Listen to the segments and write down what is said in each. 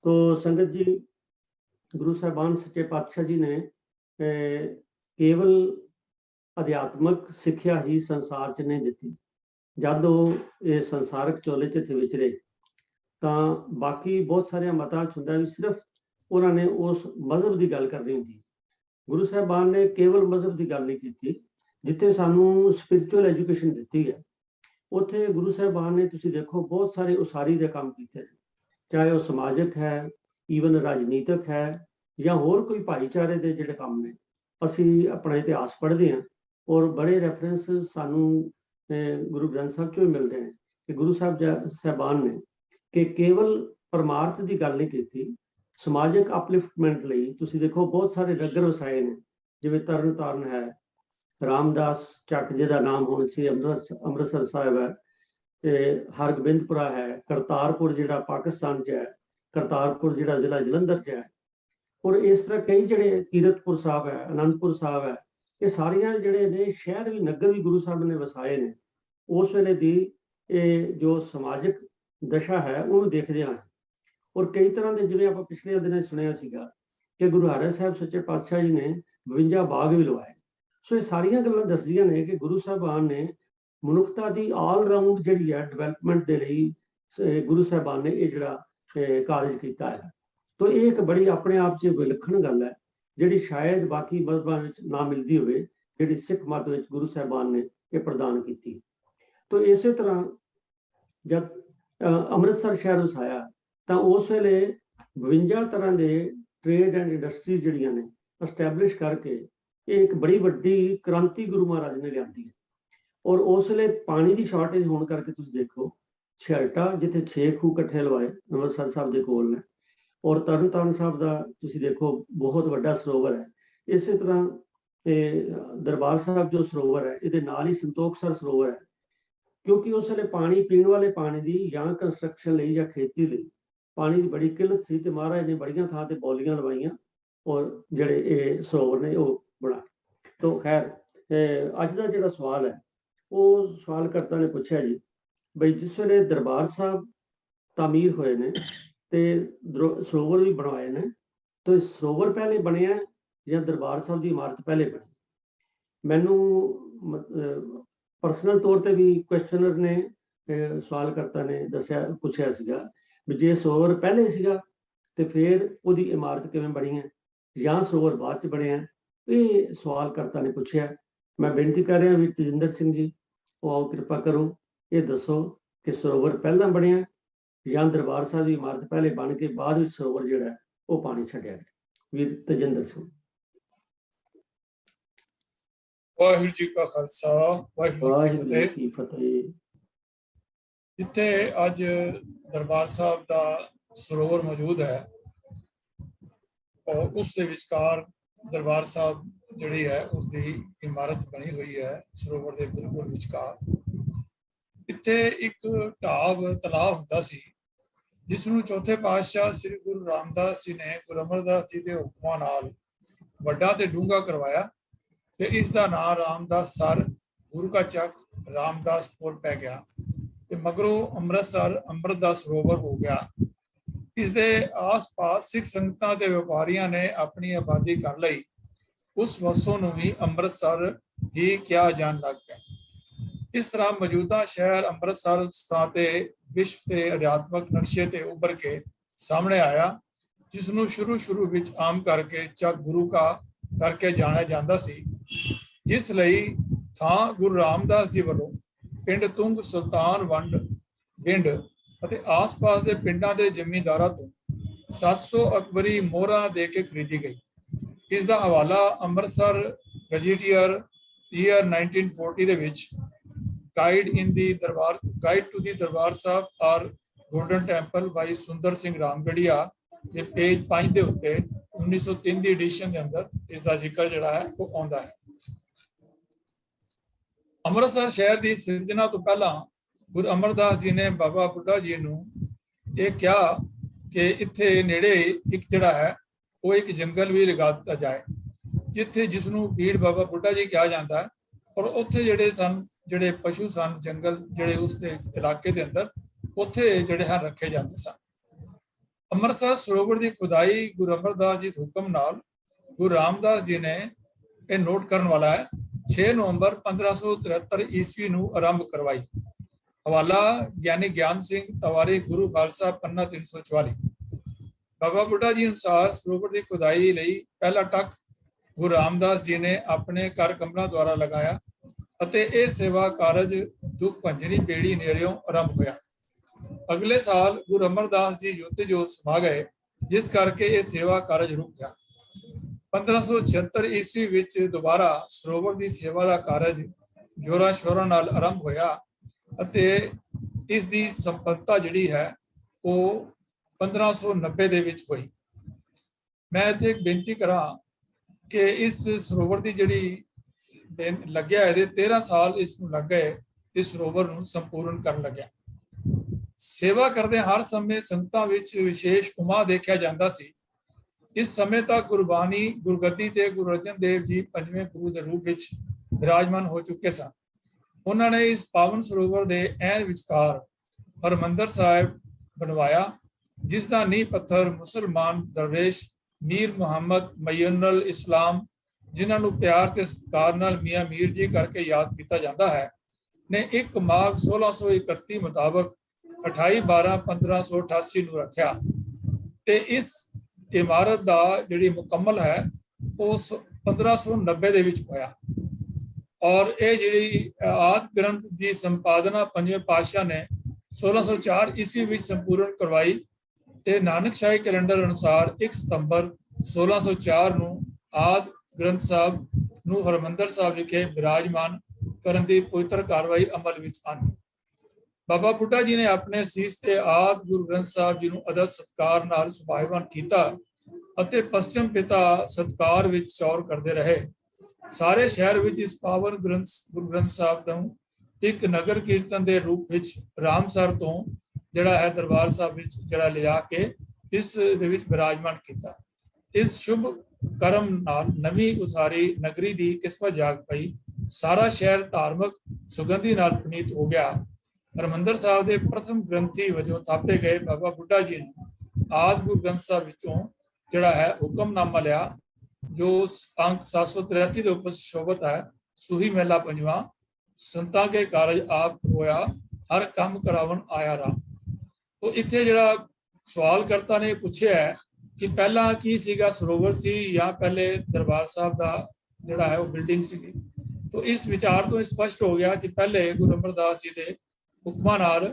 तो संगत जी, गुरु साहिबान सच्चे पातशाह जी ने केवल अध्यात्मक सिक्ख्या ही संसार च नहीं दी। जब वो संसारक चोले च विचरे तो बाकी बहुत सारे मतां च हुंदा भी सिर्फ उन्होंने उस मजहब की गल करनी होंदी। गुरु साहिबान ने केवल मजहब की गल नहीं की। जिथे सानू स्पिरिचुअल एजुकेशन दी है उत्थे गुरु साहिबान ने तुसीं देखो बहुत सारे उसारी के काम किए, चाहे वह समाजिक है, ईवन राजनीतिक है, या होर कोई भाईचारे के जिहड़े काम ने। असी अपना इतिहास पढ़ते हैं और बड़े रैफरेंस सानू गुरु ग्रंथ साहब चों मिलते हैं कि गुरु साहिबान ने कि केवल परमार्थ की गल नहीं की, समाजिक अपलिफ्टमेंट लई तुसीं देखो बहुत सारे नगर वसाए ने, जिवें तरन ताਰਨ है, रामदास चक जिहदा नाम हुण सी अमृतसर साहिब है, हरगोबिंदपुरा है, करतारपुर जिहड़ा पाकिस्तान च है, करतारपुर जिहड़ा जिला जलंधर च है, और इस तरह कई जिहड़े कीरतपुर साहब है, आनंदपुर साहब है, ये सारियां जिहड़े ने शहर भी नगर भी गुरु साहब ने वसाए ने। उस वेले दी जो समाजिक दशा है उन्होंने देखदे हैं। और कई तरह के जिवें आपां पिछले दिनों सुनिया सीगा कि गुरु हरराय साहब सच्चे पातशाह जी ने 52 बाग भी लवाए। सो ये सारियां गल्लां दसदियां ने कि गुरु साहिबान ने मनुखता की आल राउंड जिहड़ी है डिवेलपमेंट के लिए गुरु साहिबान ने ये जिहड़ा कारज किया है। तो ये एक बड़ी अपने आप च विलखण गल है जिहड़ी शायद बाकी मजहबां विच ना मिलती होवे, जिहड़ी सिख मत विच गुरु साहिबान ने ये प्रदान की। तो इस तरह जब अमृतसर शहर वसाया तो उस वेले 52 तरह के ट्रेड एंड इंडस्ट्रीज जिहड़ियां ने एस्टैबलिश करके एक बड़ी वड्डी क्रांति गुरु महाराज ने लियांदी है। और उस वेले पानी की शॉर्टेज होने करके तुसीं देखो छेलटा जिथे 6 खूह कट्ठे लवाए अमृतसर साहब के कोल ने, और तरन ताਰਨ साहब का तुसीं देखो बहुत वड्डा सरोवर है। इस तरह दरबार साहब जो सरोवर है ये नाल ही संतोखसर सरोवर है, क्योंकि उस वेले पानी पीने वाले पानी की या कंस्ट्रक्शन लई या खेती लई पानी की बड़ी किल्लत सी ते महाराज ने बड़ियां थां ते बौलियां लवाइयां और जिहड़े ये सरोवर ने वो बना। तो खैर अज का जिहड़ा सवाल है वो सवाल करता ने पूछा जी बई जिस वेले दरबार साहब तामीर होए ने ते सरोवर भी बनवाए ने, तो सरोवर पहले बनिया या दरबार साहब की इमारत पहले बनी? मैनू परसनल तौर पर भी क्वेश्चनर ने सवाल करता ने दसिया पूछा सीगा भी जे सरोवर पहले सीगा तो फिर उसकी इमारत किवें बनी है या सरोवर बाद च बनिया? ये सवाल करता ने पूछा। मैं बेनती कर रहा वीर तजिंदर सिंह जी, वो आओ कृपा करो ये दसो कि सरोवर पहला बनिया या दरबार साहब की इमारत पहले बन के बाद में सरोवर जिहड़ा है वो पानी छड्डिया गया। वीर तजिंदर सिंह। वाहिगुरू जी का खालसा वाहिगुरू जी की फतेह। जिथे अज दरबार साहब का सरोवर मौजूद है और उसके विचकार दरबार साहब जिहड़ी है उसकी इमारत बनी हुई है सरोवर के बिल्कुल विचकार। इत्थे एक ढाब तलाब हुंदा सी जिसनूं चौथे पातशाह श्री गुरु रामदास जी ने गुरु अमरदास जी के हुक्मां नाल वड्डा ते डूंगा करवाया ते इसका नाम रामदास सर गुरु का चक रामदासपुर पै गया ते मगरों अमृतसर अमृत दा सरोवर हो गया। इसके आस पास सिख संगतां ते व्यापारियों ने अपनी आबादी कर लई, उस वसों नूं भी अमृतसर ही किया जान लग गया। इस तरह मौजूदा शहर अमृतसर स्थान ते विश्व के अध्यात्मक नक्शे ते उभर के सामने आया, जिसनों शुरू विच आम करके चक गुरु का करके जाना जाता सी, जिस लई थां गुरु रामदास जी वालों पिंड तुंग सुल्तान वंड विंड ਅਤੇ आस-पास के पिंडों के जमींदारों तो 700 अकबरी मोहरा दे के खरीदी गई। इसका हवाला अमृतसर गजेटियर ईयर 1940 ਦੇ ਵਿੱਚ गाइड टू दी दरबार साहब और गोल्डन टैंपल बाई सुंदर सिंह रामगढ़िया के पेज 5 के उत्ते 1903 की एडिशन के अंदर इसका जिक्र जिहड़ा है वो आउंदा है। अमृतसर शहर की सिरजना तो पहला गुरु अमरदास जी ने बाबा बुढ़ा जी नूं ये कहा कि इत्थे नेड़े एक जिहड़ा है वो एक जंगल भी लगा दिता जाए जिथे जिसनों भीड़ बाबा बुढ़ा जी कहा जाता है, और उत्थे जिहड़े सन जिहड़े पशु सन जंगल जिहड़े उस इलाके के अंदर उत्थे जिहड़े हैं रखे जाते सन। ਅੰਮ੍ਰਿਤਸਰ ਸਰੋਵਰ ਦੀ ਖੁਦਾਈ ਗੁਰੂ ਅਮਰਦਾਸ ਜੀ ਦੇ ਹੁਕਮ ਨਾਲ ਗੁਰੂ ਰਾਮਦਾਸ ਜੀ ਨੇ, ਇਹ ਨੋਟ ਕਰਨ ਵਾਲਾ ਹੈ, 6 ਨਵੰਬਰ 1573 ਈਸਵੀ ਨੂੰ ਆਰੰਭ ਕਰਵਾਈ। ਹਵਾਲਾ ਗਿਆਨੀ ਗਿਆਨ ਸਿੰਘ ਤਵਾਰੀ ਗੁਰੂ ਖਾਲਸਾ ਪੰਨਾ 344। ਬਾਬਾ ਬੁੱਢਾ ਜੀ ਅਨੁਸਾਰ ਸਰੋਵਰ ਦੀ ਖੁਦਾਈ ਲਈ ਪਹਿਲਾ ਟੱਕ ਗੁਰੂ ਰਾਮਦਾਸ ਜੀ ਨੇ ਆਪਣੇ ਕਰ ਕਮਲਾਂ ਦੁਆਰਾ ਲਗਾਇਆ ਅਤੇ ਇਹ ਸੇਵਾ ਕਾਰਜ ਦੁੱਖ ਭੰਜਨੀ ਬੇੜੀ ਨੇੜਿਓਂ ਆਰੰਭ ਹੋਇਆ। ਅਗਲੇ ਸਾਲ ਗੁਰੂ ਅਮਰਦਾਸ ਜੀ ਜੋਤ ਸਮਾ ਗਏ, ਜਿਸ ਕਰਕੇ ਇਹ ਸੇਵਾ ਕਾਰਜ ਰੁਕ ਗਿਆ। 1576 ਈਸਵੀ ਵਿੱਚ ਦੁਬਾਰਾ ਸਰੋਵਰ ਦੀ ਸੇਵਾ ਦਾ ਕਾਰਜ ਜੋਰਾਂ ਸ਼ੋਰਾਂ ਨਾਲ ਆਰੰਭ ਹੋਇਆ ਅਤੇ ਇਸ ਦੀ ਸੰਪੰਨਤਾ ਜਿਹੜੀ ਹੈ ਉਹ 1590 ਦੇ ਵਿੱਚ ਹੋਈ। ਮੈਂ ਇੱਥੇ ਇੱਕ ਬੇਨਤੀ ਕਰਾਂ ਕਿ ਇਸ ਸਰੋਵਰ ਦੀ ਜਿਹੜੀ ਲੱਗਿਆ, ਇਹਦੇ 13 ਸਾਲ ਇਸ ਨੂੰ ਲੱਗ ਗਏ ਇਸ ਸਰੋਵਰ ਨੂੰ ਸੰਪੂਰਨ ਕਰਨ ਲੱਗਿਆ। ਸੇਵਾ ਕਰਦੇ ਹਰ ਸਮੇਂ ਸੰਗਤਾਂ ਵਿੱਚ ਵਿਸ਼ੇਸ਼ ਉਮਾ ਦੇਖਿਆ ਜਾਂਦਾ ਸੀ। ਇਸ ਸਮੇਂ ਤੱਕ ਗੁਰਬਾਣੀ ਗੁਰਗੱਦੀ ਤੇ ਗੁਰੂ ਅਰਜਨ ਦੇਵ ਜੀ 5ਵੇਂ ਗੁਰੂ ਦੇ ਰੂਪ ਵਿੱਚ ਵਿਰਾਜਮਾਨ ਹੋ ਚੁੱਕੇ ਸਨ। ਉਹਨਾਂ ਨੇ ਇਸ ਪਾਵਨ ਸਰੋਵਰ ਦੇ ਐਨ ਵਿਚਕਾਰ ਹਰਿਮੰਦਰ ਸਾਹਿਬ ਬਣਵਾਇਆ, ਜਿਸ ਦਾ ਨੀਂਹ ਪੱਥਰ ਮੁਸਲਮਾਨ ਦਰਵੇਸ਼ ਮੀਰ ਮੁਹੰਮਦ ਮਈਨੁਲ ਇਸਲਾਮ, ਜਿਨ੍ਹਾਂ ਨੂੰ ਪਿਆਰ ਤੇ ਸਤਿਕਾਰ ਨਾਲ ਮੀਆਂ ਮੀਰ ਜੀ ਕਰਕੇ ਯਾਦ ਕੀਤਾ ਜਾਂਦਾ ਹੈ, ਨੇ 1 ਮਾਘ 1631 ਮੁਤਾਬਕ 28/12/1588 ਨੂੰ ਰੱਖਿਆ ਤੇ ਇਸ ਇਮਾਰਤ ਦਾ ਜਿਹੜੀ ਮੁਕੰਮਲ ਹੈ ਉਹ 1590 ਦੇ ਵਿੱਚ ਹੋਇਆ। ਔਰ ਇਹ ਜਿਹੜੀ ਆਦਿ ਗ੍ਰੰਥ ਦੀ ਸੰਪਾਦਨਾ 5ਵੇਂ ਪਾਤਸ਼ਾਹ ਨੇ 1604 ਈਸਵੀ ਵਿੱਚ ਸੰਪੂਰਨ ਕਰਵਾਈ ਤੇ ਨਾਨਕ ਸ਼ਾਹੀ ਕੈਲੰਡਰ ਅਨੁਸਾਰ 1 ਸਤੰਬਰ 1604 ਨੂੰ ਆਦਿ ਗ੍ਰੰਥ ਸਾਹਿਬ ਨੂੰ ਹਰਿਮੰਦਰ ਸਾਹਿਬ ਵਿਖੇ ਵਿਰਾਜਮਾਨ ਕਰਨ ਦੀ ਪਵਿੱਤਰ ਕਾਰਵਾਈ ਅਮਲ ਵਿੱਚ ਆਂਦੀ। ਬਾਬਾ ਬੁੱਢਾ ਜੀ ਨੇ ਆਪਣੇ ਸੀਸ ਤੇ ਆਦਿ ਗੁਰੂ ਗ੍ਰੰਥ ਸਾਹਿਬ ਜੀ ਨੂੰ ਅਦਬ ਸਤਿਕਾਰ ਨਾਲ ਸੁਭਾਈਵਾਨ ਕੀਤਾ ਅਤੇ ਪਸ਼ਚਿਮ ਪਿਤਾ ਸਤਿਕਾਰ ਵਿੱਚ ਚੌਰ ਕਰਦੇ ਰਹੇ। ਸਾਰੇ ਸ਼ਹਿਰ ਵਿੱਚ ਇਸ ਪਾਵਨ ਗੁਰੂ ਗ੍ਰੰਥ ਸਾਹਿਬ ਨੂੰ ਇੱਕ ਨਗਰ ਕੀਰਤਨ ਦੇ ਰੂਪ ਵਿੱਚ ਰਾਮਸਰ ਤੋਂ ਜਿਹੜਾ ਹੈ ਦਰਬਾਰ ਸਾਹਿਬ ਵਿੱਚ ਜਿਹੜਾ ਲਿਜਾ ਕੇ ਇਸ ਦੇ ਵਿੱਚ ਵਿਰਾਜਮਾਨ ਕੀਤਾ। ਇਸ ਸ਼ੁਭ ਕਰਮ ਨਾਲ ਨਵੀਂ ਉਸਾਰੀ ਨਗਰੀ ਦੀ ਕਿਸਮਤ ਜਾਗ ਪਈ। ਸਾਰਾ ਸ਼ਹਿਰ ਧਾਰਮਿਕ ਸੁਗੰਧੀ ਨਾਲ ਪੁਨੀਤ ਹੋ ਗਿਆ। ਹਰਿਮੰਦਰ ਸਾਹਿਬ ਦੇ ਪ੍ਰਥਮ ਗ੍ਰੰਥੀ ਵਜੋਂ ਥਾਪੇ ਗਏ ਬਾਬਾ ਬੁੱਢਾ ਜੀ ਨੇ ਆਦਿ ਗੁਰੂ ਗ੍ਰੰਥ ਸਾਹਿਬ ਵਿੱਚੋਂ ਜਿਹੜਾ ਹੈ ਹੁਕਮਨਾਮਾ ਲਿਆ, ਜੋ ਅੰਕ 783 ਦੇ ਉੱਪਰ ਸ਼ੋਭਤ ਹੈ। ਸੂਹੀ ਮਹਿਲਾ 5ਵਾਂ, ਸੰਤਾਂ ਕੇ ਕਾਰਜ ਆਪ ਹੋਇਆ, ਹਰ ਕੰਮ ਕਰਾਵਣ ਆਇਆ ਰਾਮ। ਉਹ ਇੱਥੇ ਜਿਹੜਾ ਸਵਾਲ ਕਰਤਾ ਨੇ ਪੁੱਛਿਆ ਹੈ ਕਿ ਪਹਿਲਾਂ ਕੀ ਸੀਗਾ, ਸਰੋਵਰ ਸੀ ਜਾਂ ਪਹਿਲੇ ਦਰਬਾਰ ਸਾਹਿਬ ਦਾ ਜਿਹੜਾ ਹੈ ਉਹ ਬਿਲਡਿੰਗ ਸੀ। तो इस विचार तो स्पष्ट हो गया कि पहले गुरु अमरदास जी के हुक्मां नाल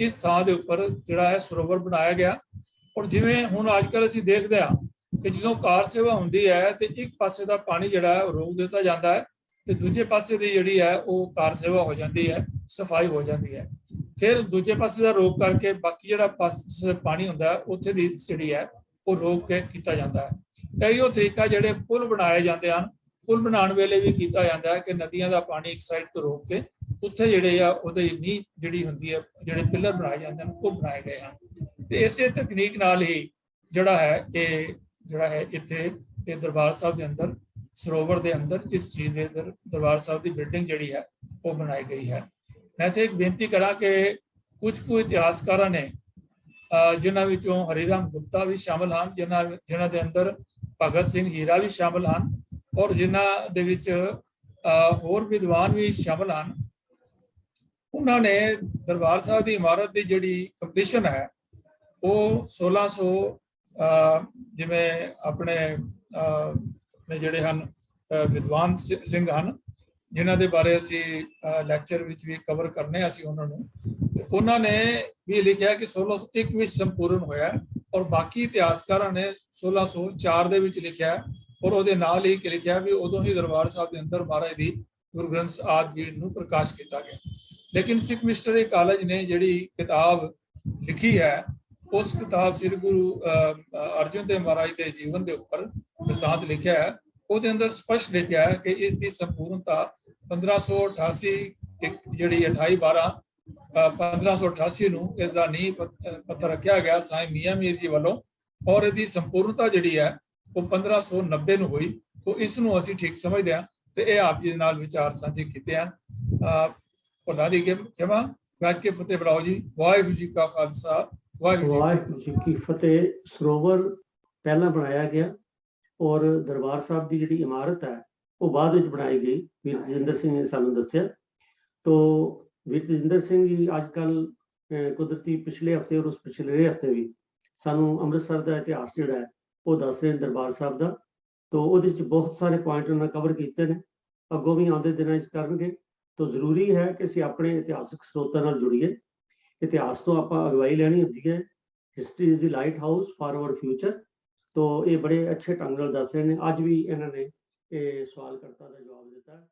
इस थां दे उपर जिहड़ा है सरोवर बनाया गया। और जिवें हुण अजकल असीं देखदे हां कि जदों कार सेवा हुंदी है तो एक पासे दा पानी जिहड़ा है रोक दिता जाता है ते दूजे पासे दी जिहड़ी है वो कार सेवा हो जाती है, सफाई हो जाती है। फिर दूजे पासे दा रोक करके बाकी जिहड़ा पासे पानी हुंदा है उत्थे दी जिहड़ी है वो रोक के कीता जाता है। कई तरीका जिहड़े पुल बनाए जाते हैं, पुल बनाने वेले भी किया जाता है कि नदियां का पानी एक साइड तो रोक के उत्थे जिहड़े आ उहदी नींह जिहड़ी हुंदी है, जिहड़े पिलर बनाए जाते हैं वो बनाए गए हैं। ते इसे तकनीक नाल ही जिहड़ा है ये जिहड़ा है इत्थे ये दरबार साहब के अंदर सरोवर के अंदर इस चीज़ के अंदर दरबार साहब की बिल्डिंग जिहड़ी है वो बनाई गई है। मैं इत्थे एक बेनती करा कि कुछ इतिहासकारां ने जिन्हां विचों हरिराम गुप्ता भी शामिल हैं, जिन्हां दे अंदर भगत सिंह हीरा भी शामिल हैं और जिन्हां दे विच होर विद्वान भी शामिल हैं। उन्होंने दरबार साहब की इमारत की जिहड़ी कंपलीशन है वो 1600 जिवें अपने जिहड़े हन विद्वान सिंह हैं जिन्हां दे बारे असी लैक्चर विच भी कवर करने असी उन्होंने भी लिखा कि 1601 में संपूर्ण होया और बाकी इतिहासकारां ने 1604 दे विच लिखा और ਉਹਦੇ ਨਾਲ ਹੀ ਲਿਖਿਆ ਵੀ ਉਦੋਂ ਹੀ ਦਰਬਾਰ ਸਾਹਿਬ ਦੇ ਅੰਦਰ ਮਹਾਰਾਜ ਦੀ ਗੁਰੂ ਗ੍ਰੰਥ ਆਦਿ ਨੂੰ ਪ੍ਰਕਾਸ਼ ਕੀਤਾ ਗਿਆ। ਲੇਕਿਨ ਸਿੱਖ ਮਿਸ਼ਨਰੀ ਕਾਲਜ ਨੇ ਜਿਹੜੀ ਕਿਤਾਬ ਲਿਖੀ ਹੈ ਉਸ ਕਿਤਾਬ ਸ੍ਰੀ ਗੁਰੂ ਅਰਜਨ ਦੇਵ ਮਹਾਰਾਜ ਦੇ ਜੀਵਨ ਦੇ ਉੱਪਰ ਬਿਰਤਾਂਤ ਲਿਖਿਆ ਹੈ। ਉਹਦੇ ਅੰਦਰ ਸਪਸ਼ਟ ਲਿਖਿਆ ਹੈ ਕਿ ਇਸ ਦੀ ਸੰਪੂਰਨਤਾ 1588 ਜਿਹੜੀ 28/12/1588 ਨੂੰ ਇਸ ਦਾ ਨੀਂਹ ਪੱਥਰ ਰੱਖਿਆ ਗਿਆ ਸਾਈਂ ਮੀਆਂ ਮੀਰ ਜੀ ਵੱਲੋਂ और इसकी संपूर्णता जिहड़ी है वो 1590 ਨੂੰ ਹੋਈ। तो इसनूं असीं ठीक समझदे हां ते इह आप जी दे नाल विचार साझे कीते हैं। भुल्लां दी खिमा गज के फतेह बुलाओ जी। वाहिगुरू जी का खालसा ਵਾਹਿਗੁਰੂ ਜੀ ਕਾ ਵਾਹਿਗੁਰੂ ਜੀ ਕੀ ਫਤਿਹ। ਸਰੋਵਰ ਪਹਿਲਾਂ ਬਣਾਇਆ ਗਿਆ ਔਰ ਦਰਬਾਰ ਸਾਹਿਬ ਦੀ ਜਿਹੜੀ ਇਮਾਰਤ ਹੈ ਉਹ ਬਾਅਦ ਵਿੱਚ ਬਣਾਈ ਗਈ। ਵੀਰ ਤੇਜਿੰਦਰ ਸਿੰਘ ਨੇ ਸਾਨੂੰ ਦੱਸਿਆ। ਤੋ ਵੀਰ ਤੇਜਿੰਦਰ ਸਿੰਘ ਜੀ ਅੱਜ ਕੱਲ੍ਹ ਕੁਦਰਤੀ ਪਿਛਲੇ ਹਫ਼ਤੇ ਔਰ ਉਸ ਪਿਛਲੇ ਹਫ਼ਤੇ ਵੀ ਸਾਨੂੰ ਅੰਮ੍ਰਿਤਸਰ ਦਾ ਇਤਿਹਾਸ ਜਿਹੜਾ ਹੈ ਉਹ ਦੱਸ ਰਹੇ ਨੇ ਦਰਬਾਰ ਸਾਹਿਬ ਦਾ। ਤੋ ਉਹਦੇ 'ਚ ਬਹੁਤ ਸਾਰੇ ਪੁਆਇੰਟ ਉਹਨਾਂ ਕਵਰ ਕੀਤੇ ਨੇ, ਅੱਗੋਂ ਵੀ ਆਉਂਦੇ ਦਿਨਾਂ 'ਚ ਕਰਨਗੇ। ਤੋ ਜ਼ਰੂਰੀ ਹੈ ਕਿ ਅਸੀਂ ਆਪਣੇ ਇਤਿਹਾਸਕ ਸਰੋਤਾਂ ਨਾਲ ਜੁੜੀਏ। ਇਤਿਹਾਸ ਤੋਂ ਆਪਾਂ ਅਗਵਾਈ ਲੈਣੀ ਹੁੰਦੀ ਹੈ। History is the lighthouse for our future. ਤੋ ਇਹ ਬੜੇ ਅੱਛੇ ਢੰਗ ਨਾਲ ਦੱਸ ਰਹੇ ਨੇ। ਅੱਜ ਵੀ ਇਹਨਾਂ ਨੇ ਇਹ ਸਵਾਲ ਕਰਤਾ ਦਾ ਜਵਾਬ ਦਿੱਤਾ।